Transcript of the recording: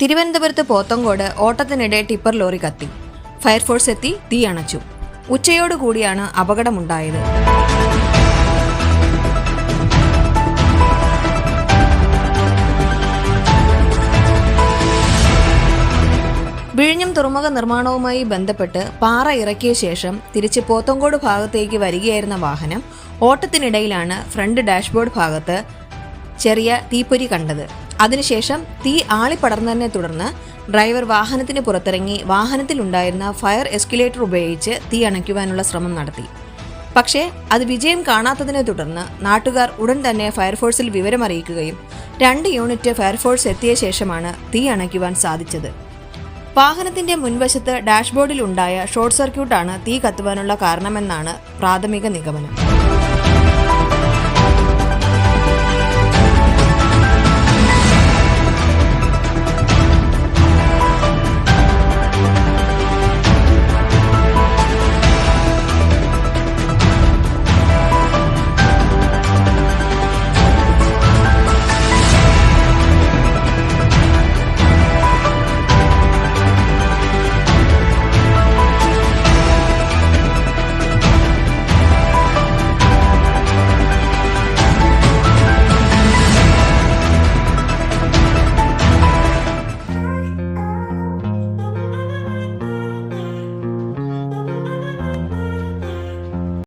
തിരുവനന്തപുരത്ത് Pothencode ഓട്ടത്തിനിടെ tipper lorry കത്തി. Fire force എത്തി തീ അണച്ചു. ഉച്ചയോടുകൂടിയാണ് അപകടമുണ്ടായത്. വിഴിഞ്ഞം തുറമുഖ നിർമ്മാണവുമായി ബന്ധപ്പെട്ട് പാറ ഇറക്കിയ ശേഷം തിരിച്ച് പോത്തങ്കോട് ഭാഗത്തേക്ക് വരികയായിരുന്ന വാഹനം ഓട്ടത്തിനിടയിലാണ് ഫ്രണ്ട് ഡാഷ്ബോർഡ് ഭാഗത്ത് ചെറിയ തീപ്പൊരി കണ്ടത്. അതിനുശേഷം തീ ആളിപ്പടർന്നതിനെ തുടർന്ന് ഡ്രൈവർ വാഹനത്തിന് പുറത്തിറങ്ങി വാഹനത്തിലുണ്ടായിരുന്ന ഫയർ എസ്കലേറ്റർ ഉപയോഗിച്ച് തീ അണയ്ക്കുവാനുള്ള ശ്രമം നടത്തി. പക്ഷേ അത് വിജയം കാണാത്തതിനെ തുടർന്ന് നാട്ടുകാർ ഉടൻ തന്നെ ഫയർഫോഴ്സിൽ വിവരമറിയിക്കുകയും 2 യൂണിറ്റ് ഫയർഫോഴ്സ് എത്തിയ ശേഷമാണ് തീ അണയ്ക്കുവാൻ സാധിച്ചത്. വാഹനത്തിന്റെ മുൻവശത്ത് ഡാഷ്ബോർഡിൽ ഉണ്ടായ ഷോർട്ട് സർക്യൂട്ടാണ് തീ കത്തുവാനുള്ള കാരണമെന്നാണ് പ്രാഥമിക നിഗമനം.